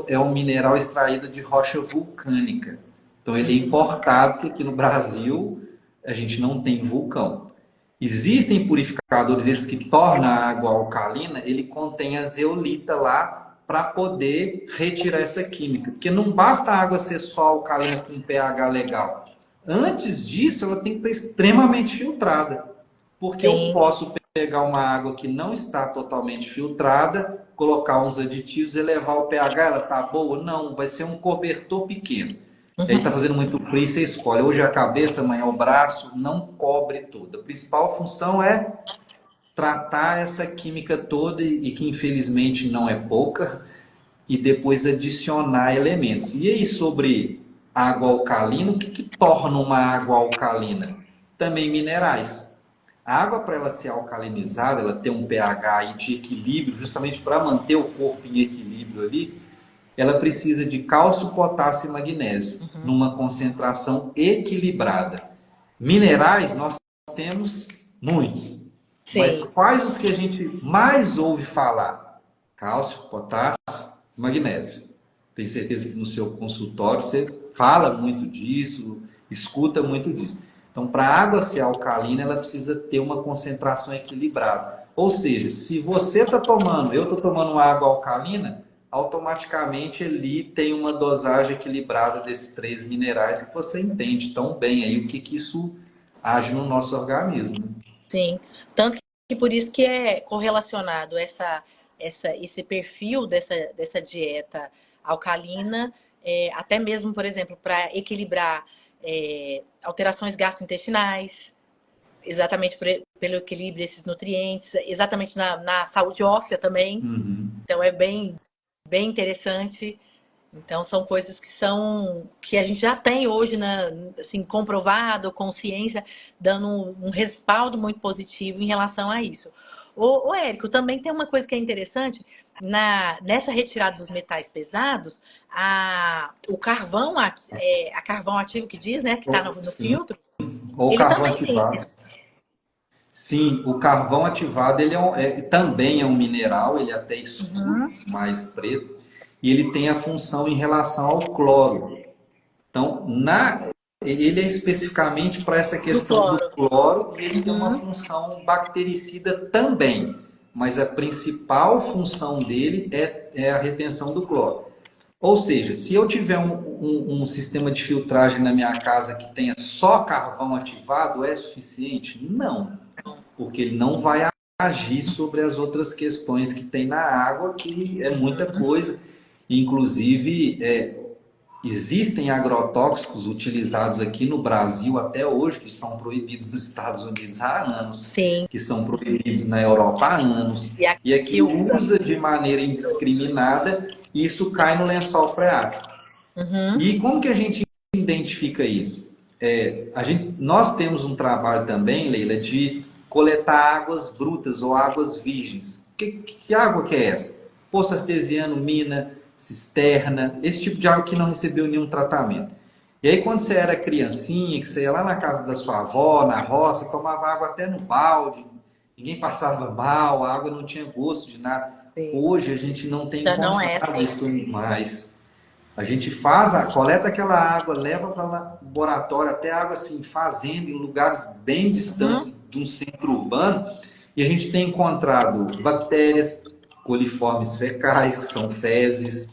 é um mineral extraído de rocha vulcânica. Então ele é importado, porque aqui no Brasil a gente não tem vulcão. Existem purificadores, esses que tornam a água alcalina, ele contém a zeolita lá para poder retirar essa química. Porque não basta a água ser só alcalina com pH legal. Antes disso, ela tem que estar extremamente filtrada. Porque eu posso pegar uma água que não está totalmente filtrada, colocar uns aditivos, elevar o pH, ela está boa? Não, vai ser um cobertor pequeno. Aí está fazendo muito frio, você escolhe. Hoje é a cabeça, amanhã é o braço, não cobre tudo. A principal função é tratar essa química toda, e que infelizmente não é pouca, e depois adicionar elementos. E aí sobre água alcalina, o que torna uma água alcalina? Também minerais. A água, para ela ser alcalinizada, ela ter um pH aí de equilíbrio, justamente para manter o corpo em equilíbrio ali, ela precisa de cálcio, potássio e magnésio, numa concentração equilibrada. Minerais, nós temos muitos. Mas quais os que a gente mais ouve falar? Cálcio, potássio e magnésio. Tenho certeza que no seu consultório você fala muito disso, escuta muito disso. Então, para a água ser alcalina, ela precisa ter uma concentração equilibrada. Ou seja, se você está tomando, eu estou tomando uma água alcalina, automaticamente ali tem uma dosagem equilibrada desses 3 minerais que você entende tão bem aí o que isso age no nosso organismo. Sim. Tanto que por isso que é correlacionado esse perfil dessa dieta alcalina, até mesmo, por exemplo, para equilibrar alterações gastrointestinais, exatamente pelo equilíbrio desses nutrientes, exatamente na saúde óssea também. Uhum. Então é bem interessante. Então são coisas que a gente já tem hoje, assim, comprovado, com ciência, dando um respaldo muito positivo em relação a isso. Ô Érico, também tem uma coisa que é interessante, nessa retirada dos metais pesados, o carvão, a carvão ativo que diz, né, que está no Sim. filtro, Ou ele carvão também tem. ativado. Sim, o carvão ativado ele também é um mineral, ele é até escuro, Uhum. mais preto, e ele tem a função em relação ao cloro. Então, ele é especificamente para essa Do questão do cloro. cloro e ele tem uma Uhum. função bactericida também, mas a principal função dele é a retenção do cloro. Ou seja, se eu tiver um sistema de filtragem na minha casa que tenha só carvão ativado, é suficiente? Não, porque ele não vai agir sobre as outras questões que tem na água, que é muita coisa. Inclusive, existem agrotóxicos utilizados aqui no Brasil até hoje, que são proibidos nos Estados Unidos há anos, Sim. que são proibidos na Europa há anos, E e aqui aqui usa. usa de maneira indiscriminada, e isso cai no lençol freático. Uhum. E como que a gente identifica isso? Nós temos um trabalho também, Leila, de coletar águas brutas ou águas virgens. Que água que é essa? Poço artesiano, mina, cisterna, esse tipo de água que não recebeu nenhum tratamento. E aí, quando você era criancinha, que você ia lá na casa da sua avó, na roça, tomava água até no balde, ninguém passava mal, a água não tinha gosto de nada. Sim. Hoje a gente não tem Já não é encontrado assim. isso mais. A gente coleta aquela água, leva para o laboratório, até água assim, fazenda, em lugares bem Uhum. distantes de um centro urbano, e a gente tem encontrado bactérias, coliformes fecais, que são fezes,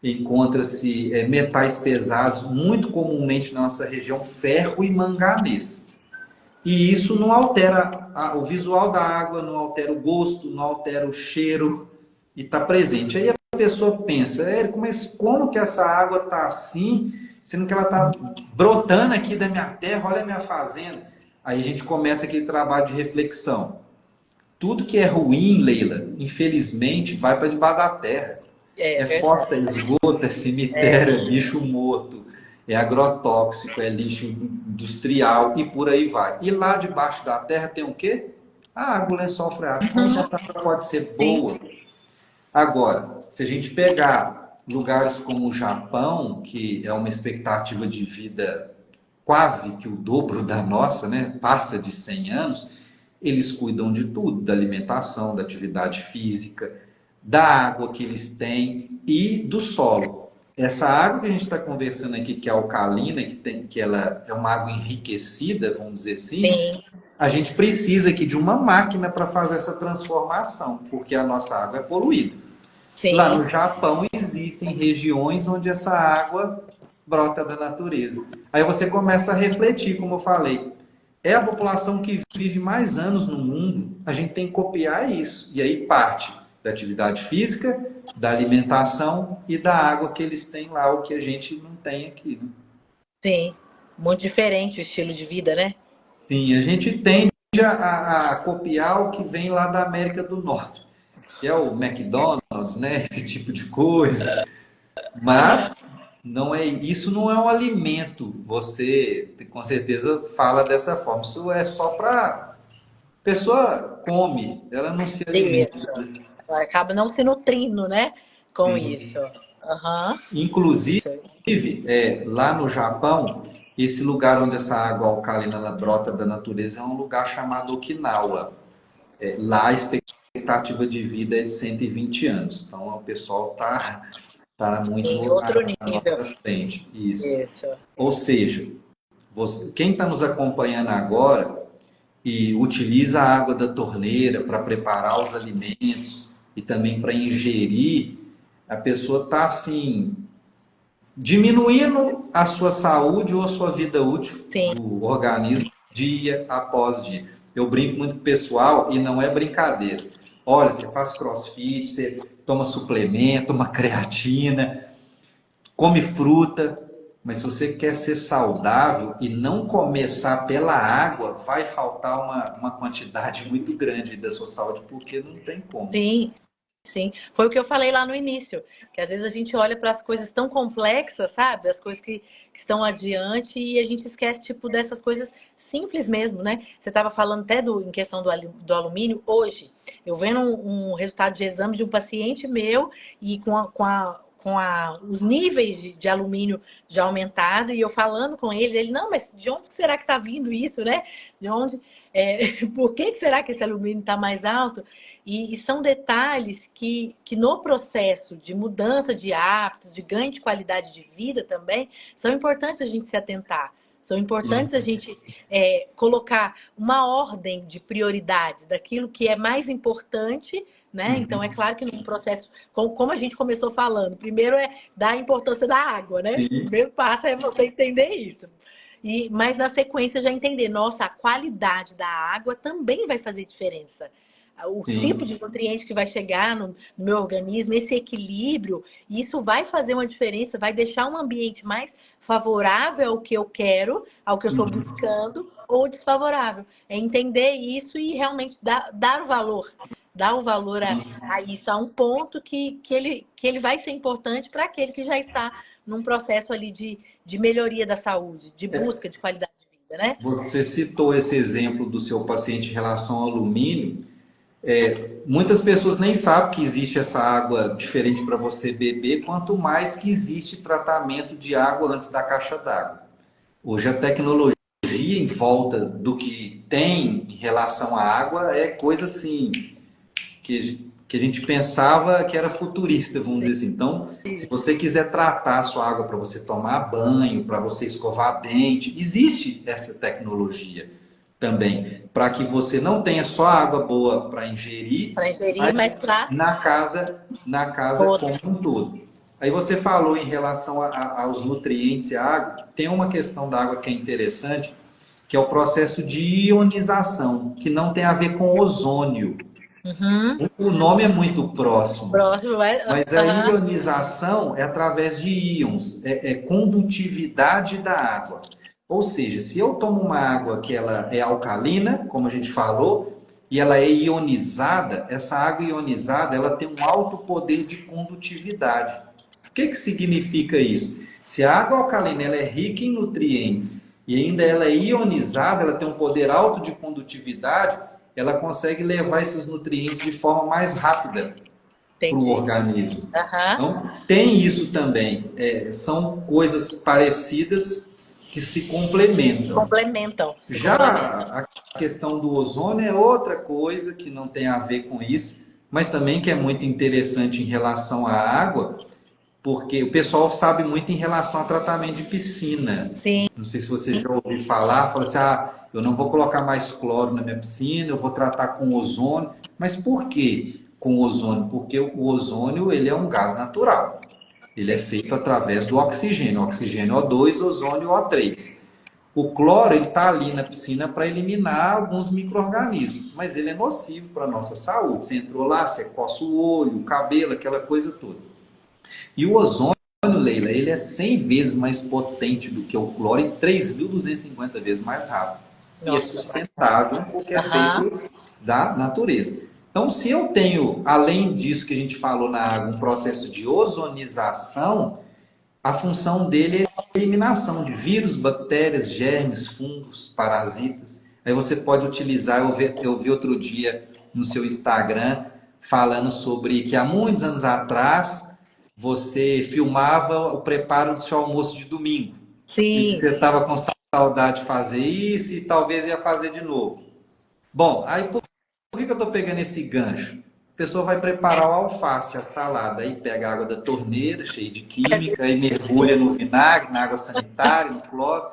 encontra-se metais pesados, muito comumente na nossa região, ferro e manganês. E isso não altera o visual da água, não altera o gosto, não altera o cheiro, e está presente. Aí a pessoa pensa, mas como que essa água está assim, sendo que ela está brotando aqui da minha terra, olha a minha fazenda. Aí a gente começa aquele trabalho de reflexão. Tudo que é ruim, Leila, infelizmente, vai para debaixo da terra. É É verdade. fossa, é esgoto, é cemitério, é bicho morto, é agrotóxico, é lixo industrial e por aí vai. E lá debaixo da terra tem o quê? A água, o lençol freático. Como que essa água pode ser Sim. boa? Agora, se a gente pegar lugares como o Japão, que é uma expectativa de vida quase que o dobro da nossa, né? Passa de 100 anos, eles cuidam de tudo, da alimentação, da atividade física, da água que eles têm e do solo. Essa água que a gente está conversando aqui, que é alcalina, que ela é uma água enriquecida, vamos dizer assim, Sim. a gente precisa aqui de uma máquina para fazer essa transformação, porque a nossa água é poluída. Lá Sim. no Japão existem regiões onde essa água brota da natureza. Aí você começa a refletir, como eu falei, é a população que vive mais anos no mundo, a gente tem que copiar isso. E aí parte da atividade física, da alimentação e da água que eles têm lá, o que a gente não tem aqui, né? Sim. Muito diferente o estilo de vida, né? Sim, a gente tende a copiar o que vem lá da América do Norte, que é o McDonald's, né? Esse tipo de coisa. Mas isso não é um alimento. Você com certeza fala dessa forma. Isso é só para pessoa come, ela não se alimenta. Isso. Acaba não se nutrindo, né? Com isso. Aham. Inclusive, Isso. lá no Japão, esse lugar onde essa água alcalina ela brota da natureza é um lugar chamado Okinawa. Lá a expectativa de vida é de 120 anos. Então o pessoal está Está Em muito outro à nível. nossa frente. Isso. Isso. Ou seja, quem está nos acompanhando agora e utiliza a água da torneira para preparar os alimentos e também para ingerir, a pessoa está assim, diminuindo a sua saúde ou a sua vida útil Sim. do organismo dia após dia. Eu brinco muito com o pessoal e não é brincadeira. Olha, você faz crossfit, você toma suplemento, toma creatina, come fruta, mas se você quer ser saudável e não começar pela água, vai faltar uma quantidade muito grande da sua saúde, porque não tem como. Sim, sim. Foi o que eu falei lá no início, que às vezes a gente olha para as coisas tão complexas, sabe? As coisas que estão adiante e a gente esquece, tipo, dessas coisas simples mesmo, né? Você estava falando até em questão do alumínio. Hoje, eu vendo um resultado de exame de um paciente meu e os níveis de alumínio já aumentado, e eu falando com ele, não, mas de onde será que está vindo isso, né? De onde, por que será que esse alumínio está mais alto? E são detalhes que no processo de mudança de hábitos, de ganho de qualidade de vida também, são importantes a gente se atentar. São importantes a gente colocar uma ordem de prioridades daquilo que é mais importante, né? Então, é claro que no processo, como a gente começou falando, primeiro é dar a importância da água, né? O Sim. primeiro passo é você entender isso. Mas na sequência já entender, nossa, a qualidade da água também vai fazer diferença. O tipo Sim. de nutriente que vai chegar no meu organismo, esse equilíbrio, isso vai fazer uma diferença, vai deixar um ambiente mais favorável ao que eu quero, ao que eu estou buscando, ou desfavorável. É entender isso e realmente dar o valor. Dar o valor a isso, a um ponto que ele vai ser importante para aquele que já está num processo ali de melhoria da saúde, de busca de qualidade de vida, né? Você citou esse exemplo do seu paciente em relação ao alumínio. Muitas pessoas nem sabem que existe essa água diferente para você beber, quanto mais que existe tratamento de água antes da caixa d'água. Hoje a tecnologia em volta do que tem em relação à água é coisa assim que a gente pensava que era futurista, vamos dizer assim. Então, se você quiser tratar a sua água para você tomar banho, para você escovar dente, existe essa tecnologia também, para que você não tenha só água boa para ingerir, Para ingerir, mas mas para na casa como um todo. Aí você falou em relação aos nutrientes e à água, tem uma questão da água que é interessante, que é o processo de ionização, que não tem a ver com ozônio. O nome é muito próximo, próximo, mas a ionização é através de íons, é condutividade da água. Ou seja, se eu tomo uma água que ela é alcalina, como a gente falou, e ela é ionizada, essa água ionizada ela tem um alto poder de condutividade. O que significa isso? Se a água alcalina ela é rica em nutrientes e ainda ela é ionizada, ela tem um poder alto de condutividade, ela consegue levar esses nutrientes de forma mais rápida para o organismo. Então, tem isso também. São coisas parecidas que se complementam. Já a questão do ozônio é outra coisa que não tem a ver com isso, mas também que é muito interessante em relação à água, porque o pessoal sabe muito em relação ao tratamento de piscina. Sim. Não sei se você já ouviu falar, fala assim, eu não vou colocar mais cloro na minha piscina, eu vou tratar com ozônio. Mas por que com ozônio? Porque o ozônio ele é um gás natural. Ele é feito através do oxigênio. Oxigênio O2, ozônio O3. O cloro ele está ali na piscina para eliminar alguns micro-organismos, mas ele é nocivo para a nossa saúde. Você entrou lá, você coça o olho, o cabelo, aquela coisa toda. E o ozônio, Leila, ele é 100 vezes mais potente do que o cloro e 3.250 vezes mais rápido. Nossa. E é sustentável porque é feito da natureza. Então, se eu tenho, além disso que a gente falou na água, um processo de ozonização, a função dele é a eliminação de vírus, bactérias, germes, fungos, parasitas. Aí você pode utilizar, eu vi outro dia no seu Instagram, falando sobre que há muitos anos atrás, você filmava o preparo do seu almoço de domingo. Sim. E você estava com saudade de fazer isso e talvez ia fazer de novo. Bom, aí por que eu estou pegando esse gancho? A pessoa vai preparar o alface, a salada, aí pega a água da torneira, cheia de química, aí mergulha no vinagre, na água sanitária, no cloro,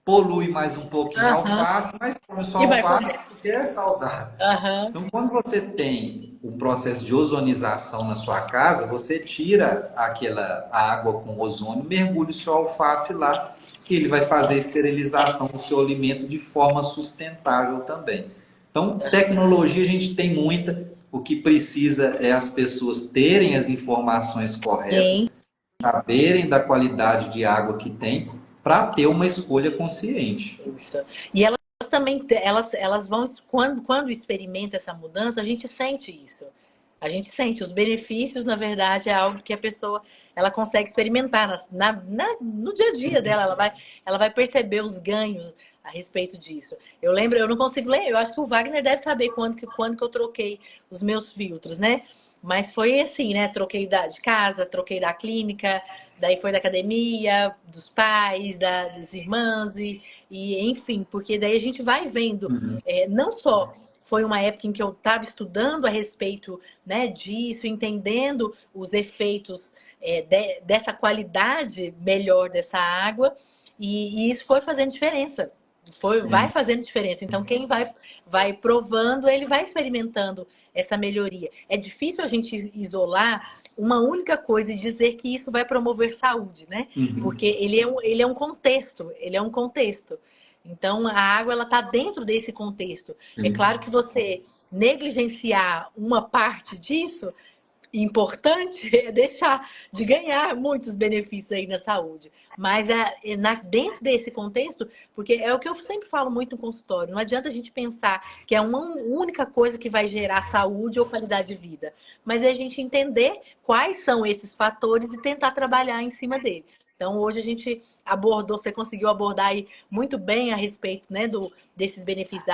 polui mais um pouquinho a Aham. alface, mas come só E vai alface comer. porque é saudável. Aham. Então, quando você tem o processo de ozonização na sua casa, você tira a água com ozônio, mergulha o seu alface lá, que ele vai fazer a esterilização do seu alimento de forma sustentável também. Então, tecnologia a gente tem muita, o que precisa é as pessoas terem as informações corretas, Sim. saberem da qualidade de água que tem, para ter uma escolha consciente. Isso. E elas também, elas vão, quando experimenta essa mudança, a gente sente isso. A gente sente. Os benefícios, na verdade, é algo que a pessoa ela consegue experimentar no dia a dia dela. Ela vai perceber os ganhos a respeito disso. Eu lembro, eu não consigo ler, eu acho que o Wagner deve saber quando que eu troquei os meus filtros, né? Mas foi assim, né? Troquei de casa, troquei da clínica, daí foi da academia, dos pais, das irmãs, enfim, porque daí a gente vai vendo, não só foi uma época em que eu estava estudando a respeito, né, disso, entendendo os efeitos dessa qualidade melhor dessa água, e isso foi fazendo diferença. Vai fazendo diferença. Então, quem vai provando, ele vai experimentando essa melhoria. É difícil a gente isolar uma única coisa e dizer que isso vai promover saúde, né? Porque ele é um contexto, ele é um contexto. Então, a água ela está dentro desse contexto. É claro que você negligenciar uma parte disso importante é deixar de ganhar muitos benefícios aí na saúde. Mas dentro desse contexto, porque é o que eu sempre falo muito no consultório, não adianta a gente pensar que é uma única coisa que vai gerar saúde ou qualidade de vida, mas é a gente entender quais são esses fatores e tentar trabalhar em cima dele. Então, hoje a gente abordou, você conseguiu abordar aí muito bem a respeito, né, desses benefícios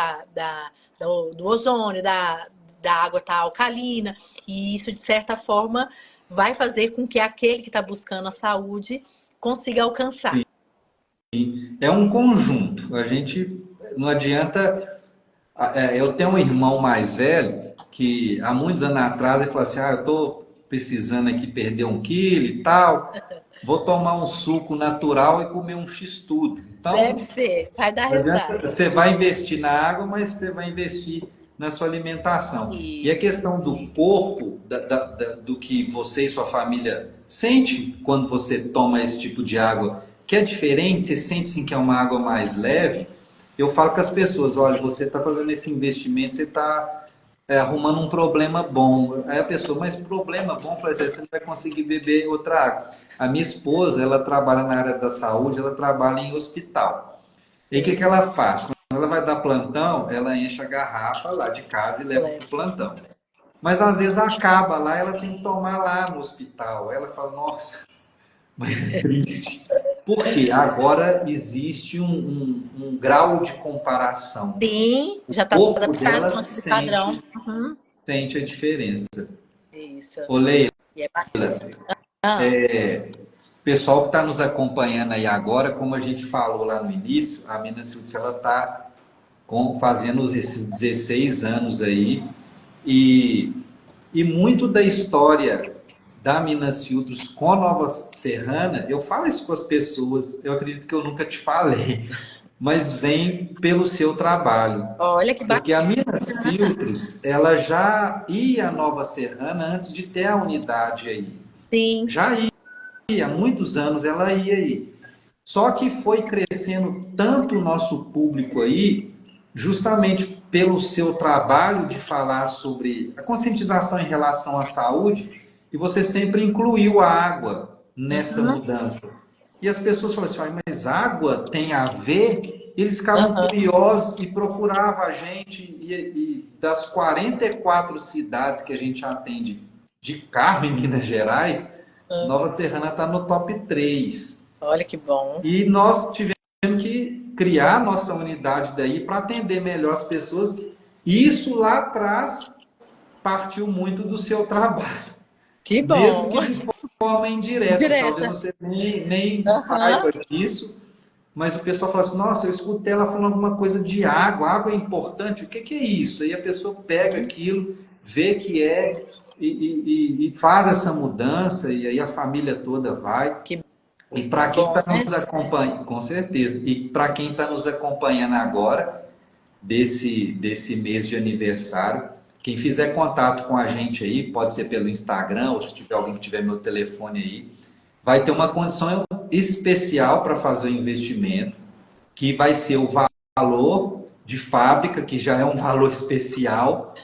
do ozônio, da água estar alcalina, e isso, de certa forma, vai fazer com que aquele que está buscando a saúde consiga alcançar. É um conjunto. A gente não adianta. Eu tenho um irmão mais velho que há muitos anos atrás ele falou assim: eu estou precisando aqui perder 1 quilo e tal, vou tomar um suco natural e comer um x-tudo. Então, Deve ser, vai dar não adianta, resultado. você vai investir na água, mas você vai investir na sua alimentação. E a questão do corpo, do que você e sua família sente quando você toma esse tipo de água, que é diferente, você sente sim que é uma água mais leve. Eu falo com as pessoas: olha, você está fazendo esse investimento, você está arrumando um problema bom. Aí a pessoa: mas problema bom? Eu falei assim: você não vai conseguir beber outra água. A minha esposa, ela trabalha na área da saúde, ela trabalha em hospital. E o que ela faz? Quando ela vai dar plantão, ela enche a garrafa lá de casa e leva para o plantão. Mas às vezes acaba lá, ela tem que tomar lá no hospital. Ela fala: nossa, mas é triste. Porque agora existe um grau de comparação. Sim, já está O corpo adaptado dela com aquele padrão. sente a diferença. Isso. Ô, Leila, E é bacana. Ah, pessoal que está nos acompanhando aí agora, como a gente falou lá no início, a Minas Filtros ela está fazendo esses 16 anos aí, e muito da história da Minas Filtros com a Nova Serrana, eu falo isso com as pessoas, eu acredito que eu nunca te falei, mas vem pelo seu trabalho. olha que Porque bacana. a Minas Filtros, ela já ia à Nova Serrana antes de ter a unidade aí. Sim. Já ia, há muitos anos ela ia aí. Só que foi crescendo tanto o nosso público aí, justamente pelo seu trabalho de falar sobre a conscientização em relação à saúde, e você sempre incluiu a água nessa mudança. E as pessoas falam assim: mas água tem a ver? Eles ficavam curiosos e procuravam a gente, e das 44 cidades que a gente atende de carro em Minas Gerais, Nova Serrana está no top 3. Olha que bom. E nós tivemos que criar nossa unidade daí para atender melhor as pessoas. E isso lá atrás partiu muito do seu trabalho. Que Mesmo bom. que de forma indireta. Talvez você nem saiba disso, mas o pessoal fala assim: nossa, eu escutei ela falando alguma coisa de água, água é importante, o que é isso? Aí a pessoa pega aquilo, vê que e faz essa mudança, e aí a família toda vai. E para quem está nos acompanhando, com certeza, e para quem está nos acompanhando agora, desse mês de aniversário, quem fizer contato com a gente aí, pode ser pelo Instagram, ou se tiver alguém que tiver meu telefone aí, vai ter uma condição especial para fazer o investimento, que vai ser o valor de fábrica, que já é um valor especial,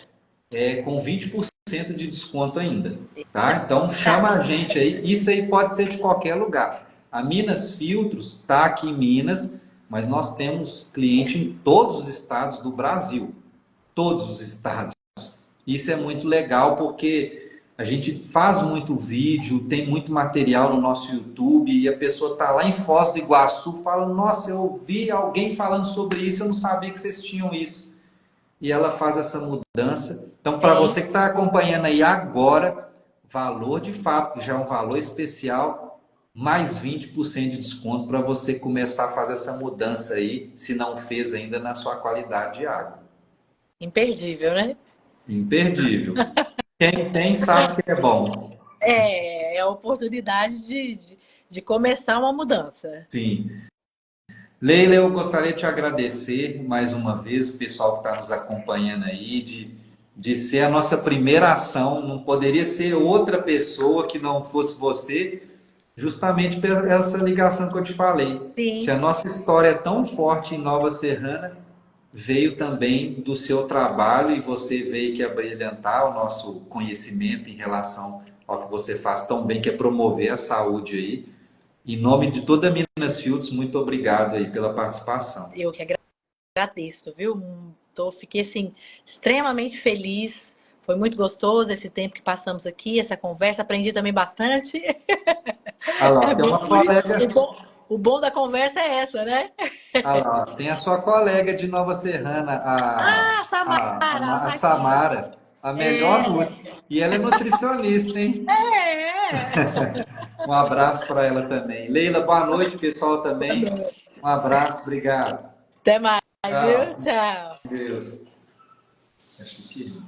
com 20% de desconto ainda, tá? Então chama a gente aí, isso aí pode ser de qualquer lugar. A Minas Filtros está aqui em Minas, mas nós temos cliente em todos os estados do Brasil, todos os estados. Isso é muito legal porque a gente faz muito vídeo, tem muito material no nosso YouTube e a pessoa está lá em Foz do Iguaçu falando, nossa, eu ouvi alguém falando sobre isso, eu não sabia que vocês tinham isso. E ela faz essa mudança. Então, para você que está acompanhando aí agora, valor de fábrica, já é um valor especial, mais 20% de desconto para você começar a fazer essa mudança aí, se não fez ainda na sua qualidade de água. Imperdível, né? Imperdível. Quem tem sabe que é bom. É a oportunidade de começar uma mudança. Sim. Leila, eu gostaria de te agradecer mais uma vez, o pessoal que está nos acompanhando aí, de ser a nossa primeira ação. Não poderia ser outra pessoa que não fosse você, justamente por essa ligação que eu te falei. Sim. Se a nossa história é tão forte em Nova Serrana, veio também do seu trabalho e você veio que abrilhantar o nosso conhecimento em relação ao que você faz tão bem, que é promover a saúde aí. Em nome de toda a Minas Filtros, muito obrigado aí pela participação. Eu que agradeço, viu? Fiquei assim, extremamente feliz. Foi muito gostoso esse tempo que passamos aqui, essa conversa. Aprendi também bastante. Ah lá, tem uma colega... O bom da conversa é essa, né? Ah lá, tem a sua colega de Nova Serrana, a Samara, a melhor e ela é nutricionista, hein? Um abraço para ela também. Leila, boa noite, pessoal também. Um abraço, obrigado. Até mais, Tchau. viu? Tchau. Deus. Acho que